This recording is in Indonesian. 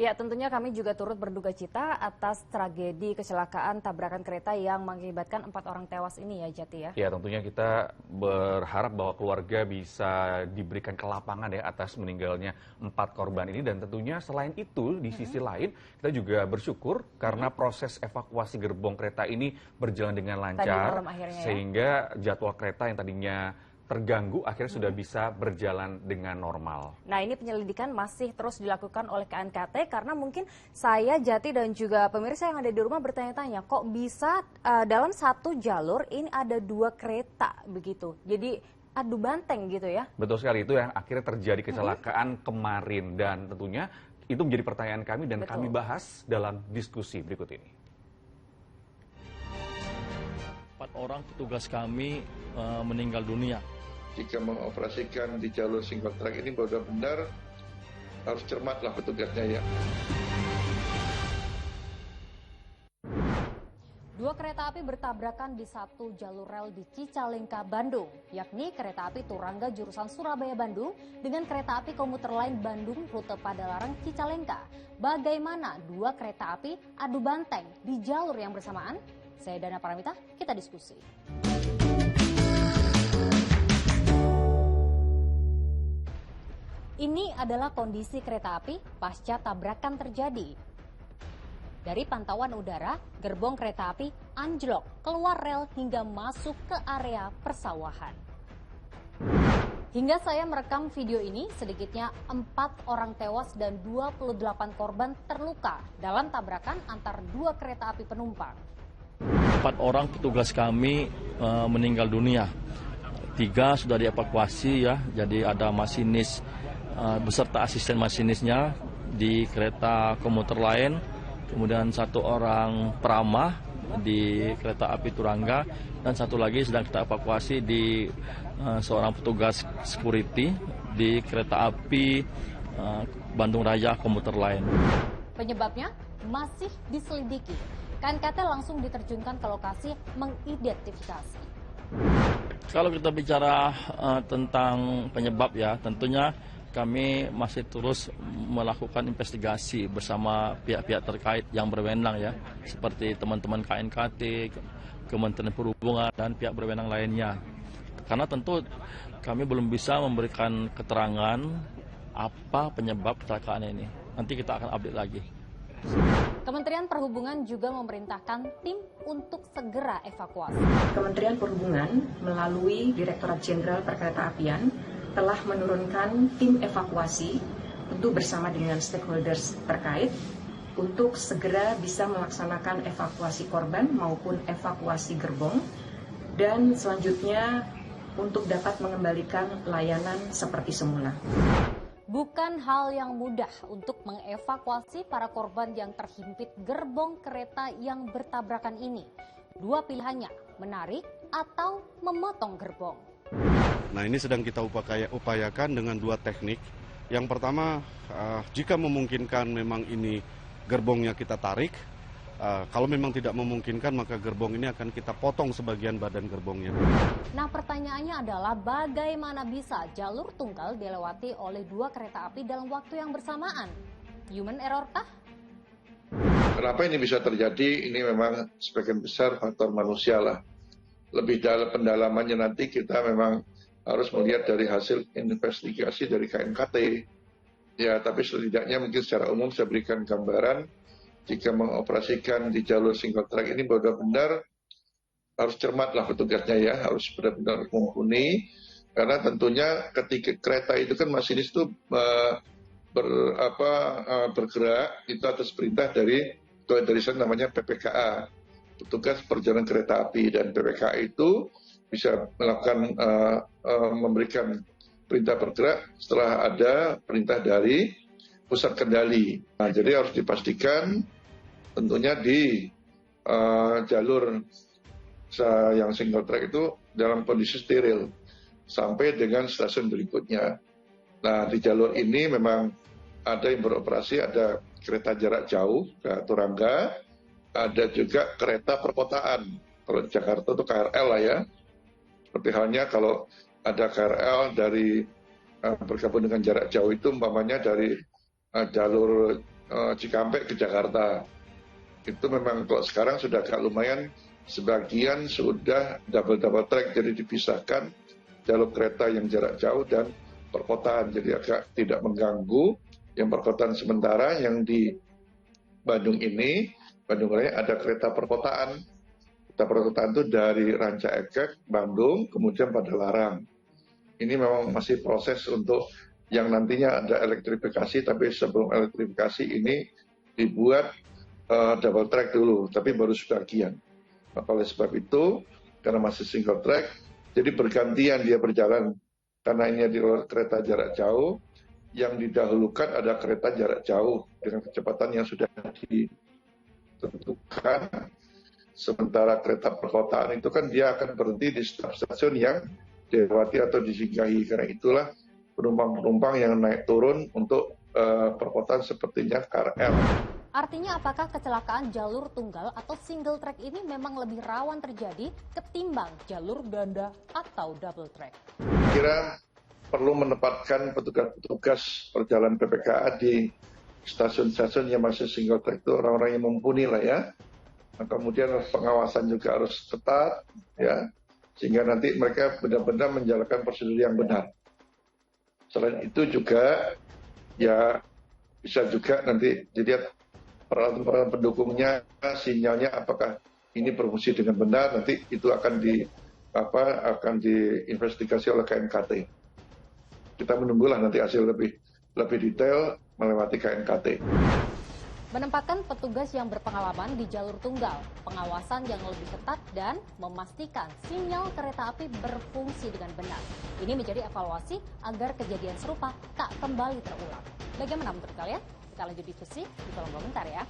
Ya, tentunya kami juga turut berduka cita atas tragedi kecelakaan tabrakan kereta yang mengakibatkan 4 orang tewas ini ya, Jati ya. Ya, tentunya kita berharap bahwa keluarga bisa diberikan kelapangan ya atas meninggalnya 4 korban ini, dan tentunya selain itu di sisi lain kita juga bersyukur karena proses evakuasi gerbong kereta ini berjalan dengan lancar sehingga jadwal kereta yang tadinya terganggu akhirnya sudah bisa berjalan dengan normal. Nah, ini penyelidikan masih terus dilakukan oleh KNKT karena mungkin saya, Jati, dan juga pemirsa yang ada di rumah bertanya-tanya, kok bisa dalam satu jalur ini ada 2 kereta begitu. Jadi adu banteng gitu ya. Betul sekali, itu yang akhirnya terjadi kecelakaan kemarin, dan tentunya itu menjadi pertanyaan kami dan kami bahas dalam diskusi berikut ini. 4 orang petugas kami meninggal dunia. Jika mengoperasikan di jalur single track ini benar-benar harus cermatlah petugasnya ya. 2 kereta api bertabrakan di satu jalur rel di Cicalengka, Bandung, yakni kereta api Turangga jurusan Surabaya-Bandung dengan kereta api komuter lain Bandung rute Padalarang Cicalengka. Bagaimana 2 kereta api adu banteng di jalur yang bersamaan? Saya Dana Paramita, kita diskusi. Ini adalah kondisi kereta api pasca tabrakan terjadi. Dari pantauan udara, gerbong kereta api anjlok keluar rel hingga masuk ke area persawahan. Hingga saya merekam video ini, sedikitnya 4 orang tewas dan 28 korban terluka dalam tabrakan antar 2 kereta api penumpang. 4 orang petugas kami meninggal dunia. 3 sudah dievakuasi ya, jadi ada masinis beserta asisten masinisnya di kereta komuter lain, kemudian 1 orang peramah di kereta api Turangga, dan 1 lagi sedang kita evakuasi di seorang petugas security di kereta api Bandung Raya komuter lain. Penyebabnya masih diselidiki. KNKT langsung diterjunkan ke lokasi mengidentifikasi. Kalau kita bicara tentang penyebab ya, tentunya kami masih terus melakukan investigasi bersama pihak-pihak terkait yang berwenang ya, seperti teman-teman KNKT, Kementerian Perhubungan, dan pihak berwenang lainnya. Karena tentu kami belum bisa memberikan keterangan apa penyebab kecelakaan ini. Nanti kita akan update lagi. Kementerian Perhubungan juga memerintahkan tim untuk segera evakuasi. Kementerian Perhubungan melalui Direktorat Jenderal Perkeretaapian telah menurunkan tim evakuasi untuk bersama dengan stakeholders terkait untuk segera bisa melaksanakan evakuasi korban maupun evakuasi gerbong, dan selanjutnya untuk dapat mengembalikan layanan seperti semula. Bukan hal yang mudah untuk mengevakuasi para korban yang terhimpit gerbong kereta yang bertabrakan ini. 2 pilihannya, menarik atau memotong gerbong. Nah, ini sedang kita upayakan dengan 2 teknik. Yang pertama, jika memungkinkan memang ini gerbongnya kita tarik. Kalau memang tidak memungkinkan, maka gerbong ini akan kita potong sebagian badan gerbongnya. Nah, pertanyaannya adalah bagaimana bisa jalur tunggal dilewati oleh 2 kereta api dalam waktu yang bersamaan? Human error kah? Kenapa ini bisa terjadi? Ini memang sebagian besar faktor manusia lah. Lebih dalam pendalamannya nanti kita memang harus melihat dari hasil investigasi dari KNKT. Ya, tapi setidaknya mungkin secara umum saya berikan gambaran, jika mengoperasikan di jalur single track ini benar-benar harus cermatlah petugasnya ya, harus benar-benar mumpuni, karena tentunya ketika kereta itu kan masinis itu bergerak itu atas perintah dari namanya PPKA, petugas perjalanan kereta api, dan PPKA itu bisa melakukan memberikan perintah bergerak setelah ada perintah dari pusat kendali. Nah, jadi harus dipastikan tentunya di jalur yang single track itu dalam kondisi steril sampai dengan stasiun berikutnya. Nah, di jalur ini memang ada yang beroperasi, ada kereta jarak jauh ke Turangga, ada juga kereta perkotaan. Kalau di Jakarta itu KRL lah ya. Seperti halnya kalau ada KRL dari bergabung dengan jarak jauh itu umpamanya dari jalur Cikampek ke Jakarta. Itu memang kalau sekarang sudah agak lumayan, sebagian sudah double track, jadi dipisahkan jalur kereta yang jarak jauh dan perkotaan, jadi agak tidak mengganggu. Yang perkotaan sementara yang di Bandung ini, Bandung Raya ada kereta perkotaan. Kereta perkotaan itu dari Ranca Ekek, Bandung, kemudian Padalarang. Ini memang masih proses untuk yang nantinya ada elektrifikasi, tapi sebelum elektrifikasi ini dibuat double track dulu, tapi baru sebagian. Oleh sebab itu, karena masih single track, jadi bergantian dia berjalan. Karena ini adalah kereta jarak jauh, yang didahulukan ada kereta jarak jauh dengan kecepatan yang sudah ditentukan. Sementara kereta perkotaan itu kan dia akan berhenti di stasiun yang dilewati atau disinggahi. Karena itulah penumpang-penumpang yang naik turun untuk perkotaan sepertinya KRL. Artinya apakah kecelakaan jalur tunggal atau single track ini memang lebih rawan terjadi ketimbang jalur ganda atau double track? Kira perlu menempatkan petugas-petugas perjalanan PPKA di stasiun-stasiun yang masih single track itu orang-orang yang mumpuni lah ya. Nah, kemudian pengawasan juga harus ketat ya, sehingga nanti mereka benar-benar menjalankan prosedur yang benar. Selain itu juga ya bisa juga nanti dilihat peralatan pendukungnya, sinyalnya apakah ini berfungsi dengan benar, nanti itu akan diinvestigasi oleh KNKT. Kita menunggulah nanti hasil lebih detail melewati KNKT. Menempatkan petugas yang berpengalaman di jalur tunggal, pengawasan yang lebih ketat, dan memastikan sinyal kereta api berfungsi dengan benar. Ini menjadi evaluasi agar kejadian serupa tak kembali terulang. Bagaimana menurut kalian? Kita lanjut diskusi di kolom komentar ya.